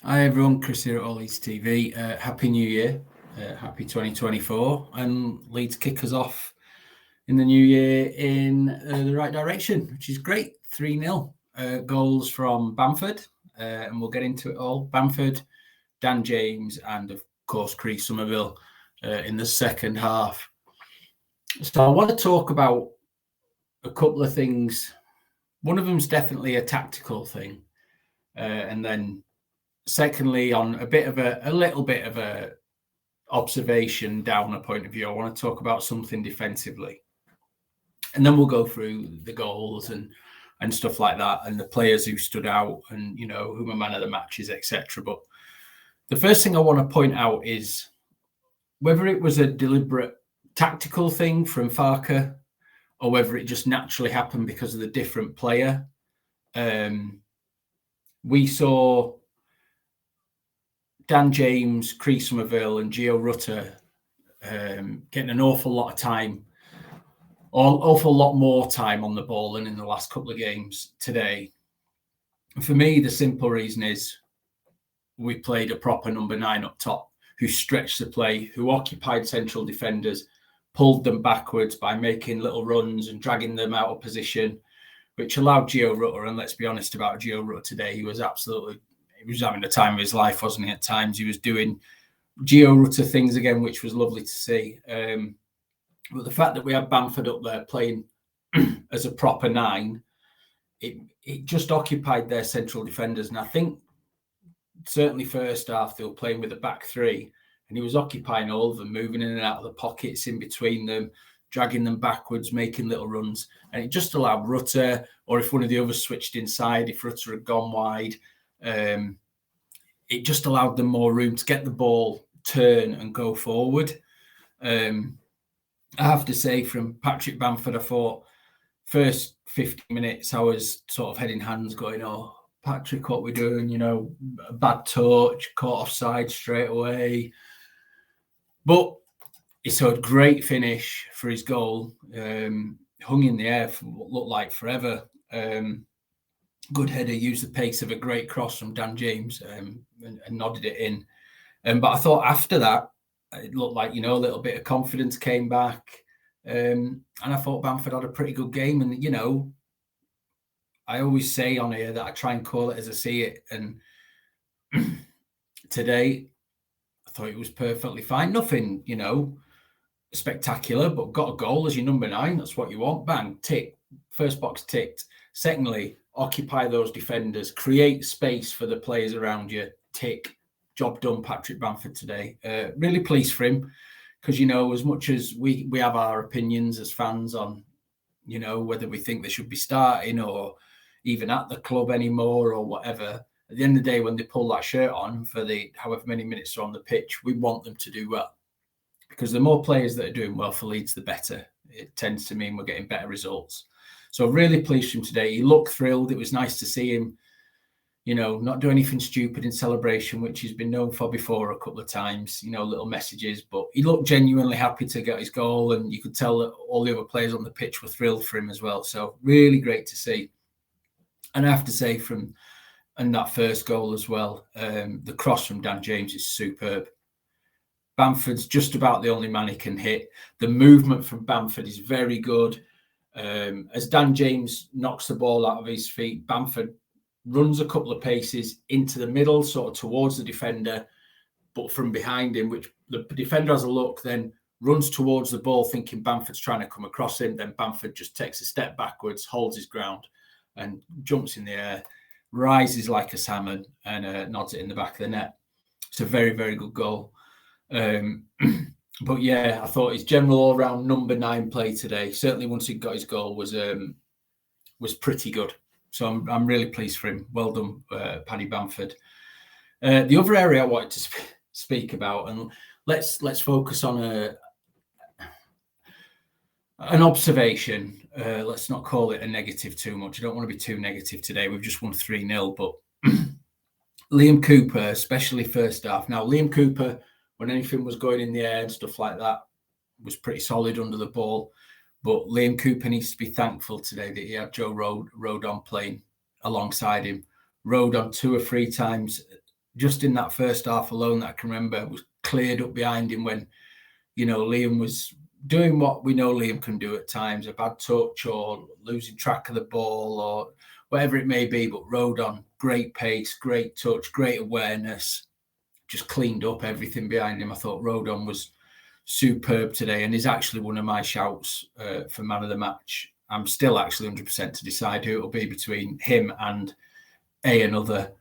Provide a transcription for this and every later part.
Hi everyone, Chris here at All Leeds TV. Happy New Year, happy 2024, and Leeds kick us off in the new year in the right direction, which is great. 3-0 goals from Bamford, and we'll get into it all. Bamford, Dan James, and of course Chris Somerville in the second half. So I want to talk about a couple of things. One of them is definitely a tactical thing, and then secondly, on a little bit of a observation down a point of view, I want to talk about something defensively, and then we'll go through the goals and stuff like that, and the players who stood out, and who my man of the match is, etc. But the first thing I want to point out is whether it was a deliberate tactical thing from Farke or whether it just naturally happened because of the different player. We saw Dan James, Chris Somerville, and Gio Rutter getting an awful lot of time, awful lot more time on the ball than in the last couple of games today. And for me, the simple reason is we played a proper number 9 up top who stretched the play, who occupied central defenders, pulled them backwards by making little runs and dragging them out of position, which allowed Gio Rutter, and let's be honest about Gio Rutter today, he was having the time of his life, wasn't he? At times he was doing Gio Rutter things again, which was lovely to see. But the fact that we had Bamford up there playing as a proper 9, it just occupied their central defenders. And I think certainly first half they were playing with a back 3, and he was occupying all of them, moving in and out of the pockets in between them, dragging them backwards, making little runs. And it just allowed Rutter, or if one of the others switched inside, if Rutter had gone wide, it just allowed them more room to get the ball, turn and go forward. I have to say, from Patrick Bamford, I thought first 50 minutes I was sort of head in hands going, oh, Patrick, what we're doing, a bad touch, caught offside straight away. But he saw a great finish for his goal, hung in the air for what looked like forever. Good header, used the pace of a great cross from Dan James and nodded it in. But I thought after that, it looked like, a little bit of confidence came back. And I thought Bamford had a pretty good game. And, I always say on here that I try and call it as I see it. And today, I thought it was perfectly fine. Nothing, spectacular, but got a goal as your number 9. That's what you want. Bang, tick. First box ticked. Secondly, occupy those defenders, create space for the players around you, tick. Job done, Patrick Bamford today. Really pleased for him because, as much as we have our opinions as fans on, whether we think they should be starting or even at the club anymore or whatever, at the end of the day, when they pull that shirt on for the however many minutes they're on the pitch, we want them to do well. Because the more players that are doing well for Leeds, the better. It tends to mean we're getting better results. So really pleased for him today. He looked thrilled. It was nice to see him, not do anything stupid in celebration, which he's been known for before a couple of times, little messages. But he looked genuinely happy to get his goal. And you could tell that all the other players on the pitch were thrilled for him as well. So really great to see. And I have to say and that first goal as well, the cross from Dan James is superb. Bamford's just about the only man he can hit. The movement from Bamford is very good. As Dan James knocks the ball out of his feet, Bamford runs a couple of paces into the middle, sort of towards the defender, but from behind him, which the defender has a look, then runs towards the ball thinking Bamford's trying to come across him. Then Bamford just takes a step backwards, holds his ground and jumps in the air, rises like a salmon and nods it in the back of the net. It's a very, very good goal. But yeah, I thought his general all-round number 9 play today, certainly once he got his goal, was pretty good. So I'm really pleased for him. Well done, Paddy Bamford. The other area I wanted to speak about, and let's focus on an observation. Let's not call it a negative too much. I don't want to be too negative today. We've just won 3-0, but Liam Cooper, especially first half. Now, Liam Cooper, when anything was going in the air and stuff like that, was pretty solid under the ball. But Liam Cooper needs to be thankful today that he had Joe Rodon playing alongside him. Rodon 2 or 3 times just in that first half alone that I can remember was cleared up behind him when, Liam was doing what we know Liam can do at times, a bad touch or losing track of the ball or whatever it may be. But Rodon, great pace, great touch, great awareness, just cleaned up everything behind him. I thought Rodon was superb today and is actually one of my shouts for man of the match. I'm still actually 100% to decide who it'll be between him and another.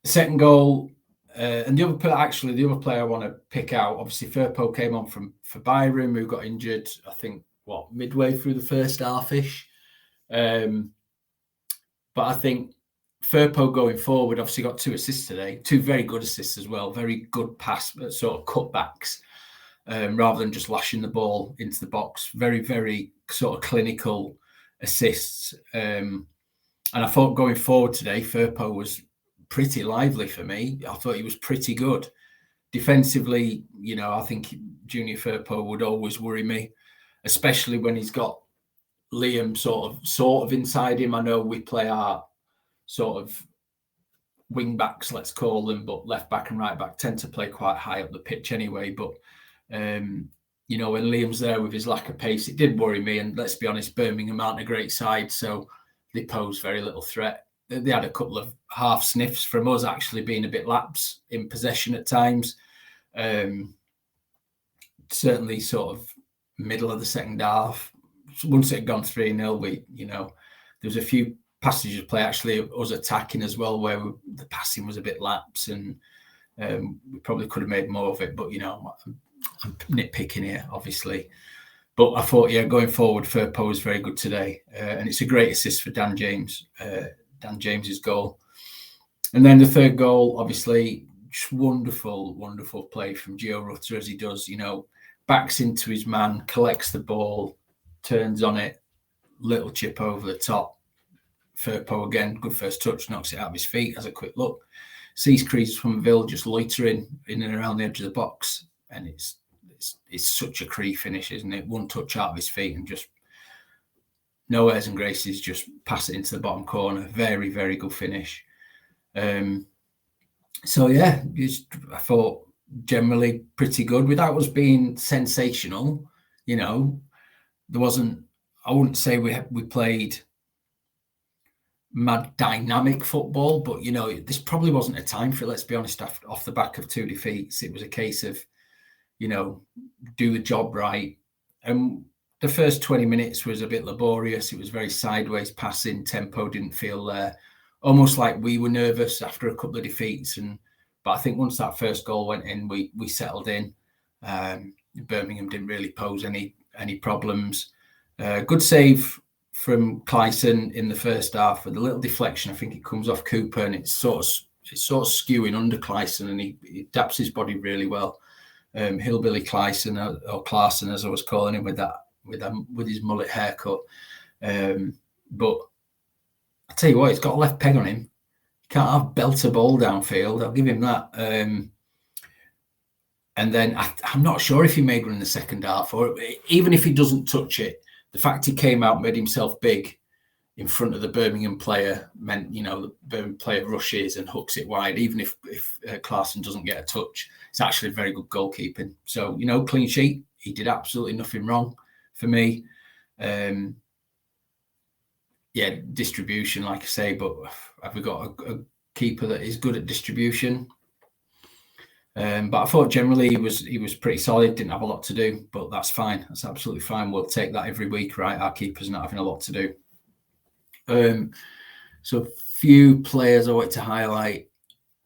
Second goal, and the other player I want to pick out, obviously Firpo came on for Byram, who got injured, I think, midway through the first half-ish. But I think Firpo going forward obviously got 2 assists today, 2 very good assists as well, very good pass, sort of cutbacks, rather than just lashing the ball into the box. Very, very sort of clinical assists. And I thought going forward today, Firpo was pretty lively for me. I thought he was pretty good. Defensively, I think Junior Firpo would always worry me, especially when he's got Liam sort of inside him. I know we play our sort of wing backs, let's call them, but left back and right back tend to play quite high up the pitch anyway. But when Liam's there with his lack of pace, it did worry me. And let's be honest, Birmingham aren't a great side, so they pose very little threat. They had a couple of half sniffs from us actually being a bit lax in possession at times. Certainly sort of middle of the second half. Once it had gone 3-0, there was a few passages of play actually us attacking as well where the passing was a bit lax and we probably could have made more of it. But, I'm nitpicking here, obviously. But I thought, going forward, Firpo was very good today. And it's a great assist for Dan James. Dan James's goal. And then the third goal, obviously, just wonderful, wonderful play from Gio Rutter as he does, backs into his man, collects the ball, turns on it, little chip over the top. Firpo again, good first touch, knocks it out of his feet, has a quick look, sees Creasy Somerville just loitering in and around the edge of the box. And it's such a Cree finish, isn't it? One touch out of his feet and just no airs and graces, just pass it into the bottom corner. Very, very good finish. I thought generally pretty good without us being sensational. There wasn't, I wouldn't say we played mad dynamic football, but, this probably wasn't a time for it, let's be honest, off the back of 2 defeats. It was a case of, do the job right. And the first 20 minutes was a bit laborious. It was very sideways passing. Tempo didn't feel there. Almost like we were nervous after a couple of defeats. But I think once that first goal went in, we settled in. Birmingham didn't really pose any problems. Good save from Clyson in the first half with a little deflection. I think it comes off Cooper and it's sort of skewing under Clyson and he adapts his body really well. Hillbilly Clyson or Clarson as I was calling him with his mullet haircut. But I tell you what, he's got a left peg on him. He can't have belt a ball downfield. I'll give him that. And then I'm not sure if he made one in the second half, or even if he doesn't touch it, the fact he came out, made himself big in front of the Birmingham player meant, the Birmingham player rushes and hooks it wide. Even if Clarson doesn't get a touch, it's actually very good goalkeeping. So, clean sheet. He did absolutely nothing wrong for me. Distribution, like I say, but have we got a keeper that is good at distribution? But I thought generally he was pretty solid, didn't have a lot to do, but that's fine. That's absolutely fine. We'll take that every week, right? Our keeper's not having a lot to do. So a few players I want to highlight.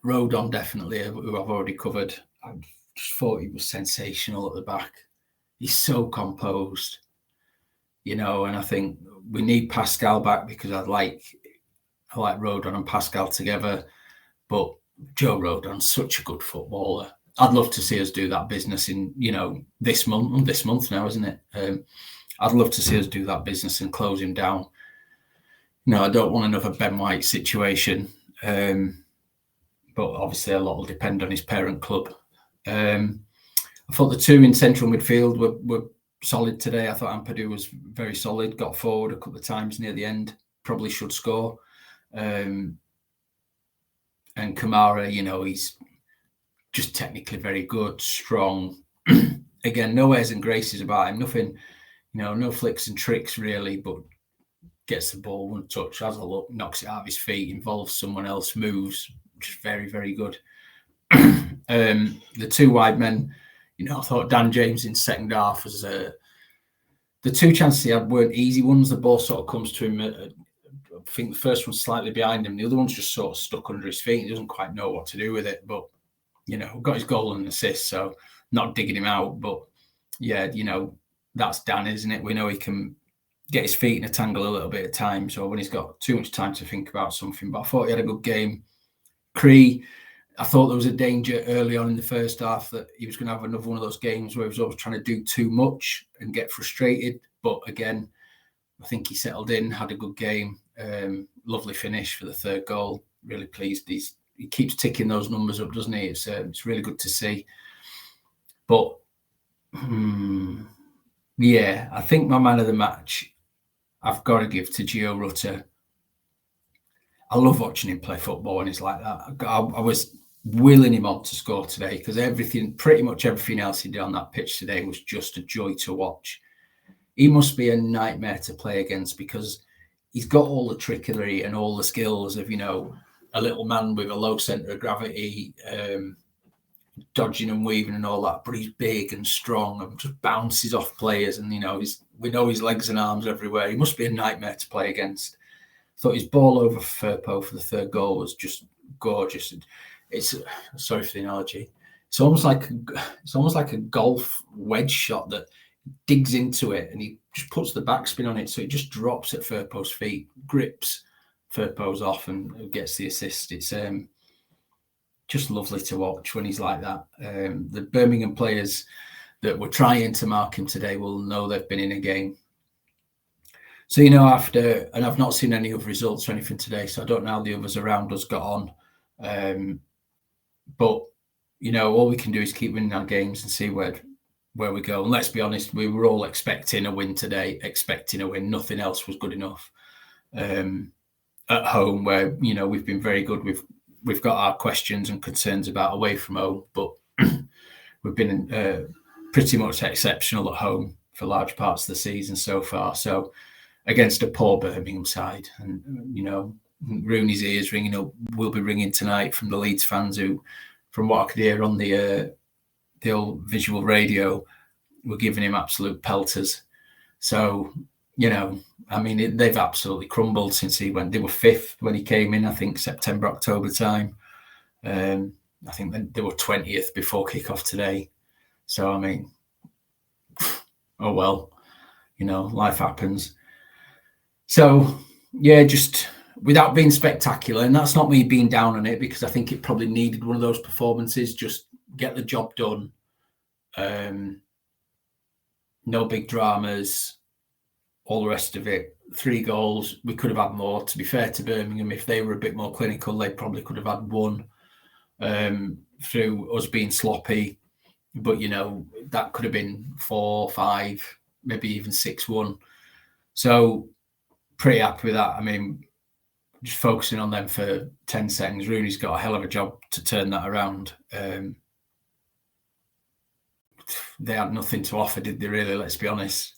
Rodon, definitely, who I've already covered. I just thought he was sensational at the back. He's so composed, and I think we need Pascal back because I like Rodon and Pascal together. But Joe Rodon's such a good footballer. I'd love to see us do that business in, this month now, isn't it? I'd love to see us do that business and close him down. I don't want another Ben White situation. But obviously a lot will depend on his parent club. I thought the 2 in central midfield were solid today. I thought Ampadu was very solid, got forward a couple of times near the end, probably should score. And And Kamara, he's just technically very good, strong. Again, no airs and graces about him. Nothing, no flicks and tricks really, but gets the ball one touch, has a look, knocks it out of his feet, involves someone else, moves, just very, very good. The two wide men, I thought Dan James in second half was the two chances he had weren't easy ones. The ball sort of comes to him. I think the first one's slightly behind him. The other one's just sort of stuck under his feet. He doesn't quite know what to do with it. But, got his goal and assist, so not digging him out. But, yeah, that's Dan, isn't it? We know he can get his feet in a tangle a little bit at times, or when he's got too much time to think about something. But I thought he had a good game. Cree, I thought there was a danger early on in the first half that he was going to have another one of those games where he was always trying to do too much and get frustrated. But again, I think he settled in, had a good game. Lovely finish for the third goal. Really pleased. He keeps ticking those numbers up, doesn't he? It's really good to see. But yeah, I think my man of the match, I've got to give to Gio Rutter. I love watching him play football when he's like that. I was willing him on to score today because pretty much everything else he did on that pitch today was just a joy to watch. He must be a nightmare to play against because he's got all the trickery and all the skills of, a little man with a low centre of gravity, dodging and weaving and all that, but he's big and strong and just bounces off players. And, we know his legs and arms everywhere. He must be a nightmare to play against. I thought his ball over Firpo for the third goal was just gorgeous. It's sorry for the analogy. It's almost like a golf wedge shot that digs into it and he just puts the backspin on it, so it just drops at Firpo's feet, grips Firpo's off, and gets the assist. It's just lovely to watch when he's like that. The Birmingham players that were trying to mark him today will know they've been in a game. So, after, and I've not seen any other results or anything today, so I don't know how the others around us got on. But, all we can do is keep winning our games and see where we go. And let's be honest, we were all expecting a win today, Nothing else was good enough. At home, where, we've been very good. We've got our questions and concerns about away from home, but we've been pretty much exceptional at home for large parts of the season so far. So against a poor Birmingham side, and Rooney's ears ringing up, will be ringing tonight from the Leeds fans who, from what I could hear on the old visual radio, were giving him absolute pelters. So they've absolutely crumbled since he went. They were fifth when he came in, I think September, October time. I think they were 20th before kickoff today. So, oh well, life happens. So, yeah, just without being spectacular, and that's not me being down on it because I think it probably needed one of those performances, just get the job done. No big dramas, all the rest of it. 3 goals. We could have had more. To be fair to Birmingham, if they were a bit more clinical, they probably could have had 1 through us being sloppy. But, that could have been 4, 5, maybe even 6-1. So pretty happy with that. Just focusing on them for 10 seconds. Rooney's got a hell of a job to turn that around. They had nothing to offer, did they really? Let's be honest.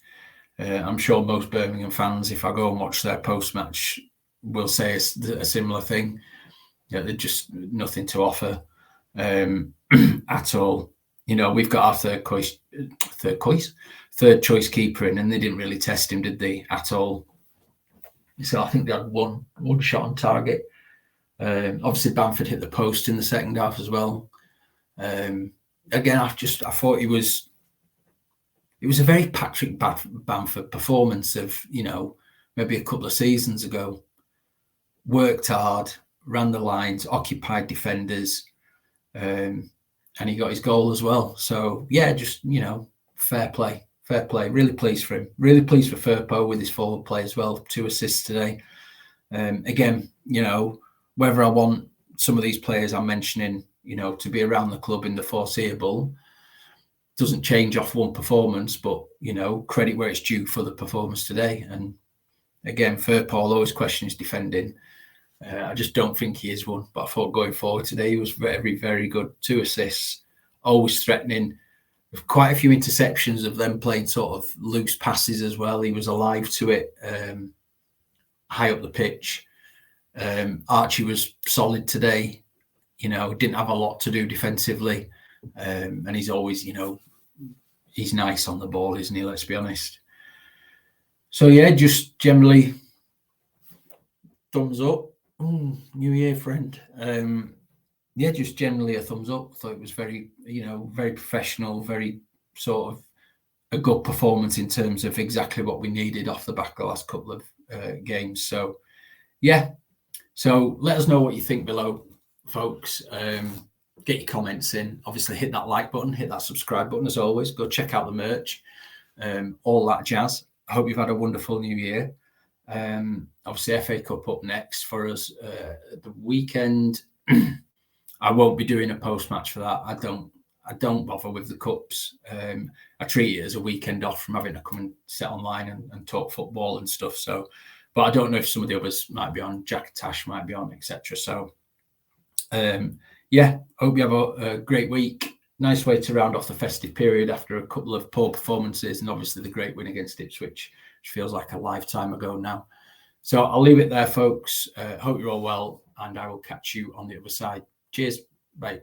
I'm sure most Birmingham fans, if I go and watch their post-match, will say a similar thing. They're just nothing to offer at all. We've got our third choice keeper in, and they didn't really test him, did they, at all? So I think they had one shot on target. Obviously, Bamford hit the post in the second half as well. Again, I thought it was a very Patrick Bamford performance of, maybe a couple of seasons ago. Worked hard, ran the lines, occupied defenders, and he got his goal as well. So, yeah, just, fair play. Really pleased for him. Really pleased for Firpo with his forward play as well. 2 assists today. Again, whether I want some of these players I'm mentioning, to be around the club in the foreseeable, doesn't change off one performance, but, credit where it's due for the performance today. And again, Firpo, I'll always question his defending. I just don't think he is one. But I thought going forward today, he was very, very good. 2 assists, always threatening. With quite a few interceptions of them playing sort of loose passes as well. He was alive to it, high up the pitch. Archie was solid today. Didn't have a lot to do defensively. And he's always, he's nice on the ball, isn't he? Let's be honest. So, yeah, just generally thumbs up. New Year, friend. Yeah, just generally a thumbs up. I thought it was very, very professional, very sort of a good performance in terms of exactly what we needed off the back of the last couple of games. So, yeah. So let us know what you think below, folks. Get your comments in. Obviously, hit that like button, hit that subscribe button as always. Go check out the merch, all that jazz. I hope you've had a wonderful new year. Obviously, FA Cup up next for us the weekend. I won't be doing a post-match for that. I don't bother with the cups. I treat it as a weekend off from having to come and sit online and talk football and stuff. So, but I don't know if some of the others might be on. Jack Tash might be on, etc. So, yeah, hope you have a great week. Nice way to round off the festive period after a couple of poor performances and obviously the great win against Ipswich, which feels like a lifetime ago now. So I'll leave it there, folks. Hope you're all well, and I will catch you on the other side. Cheers. Bye.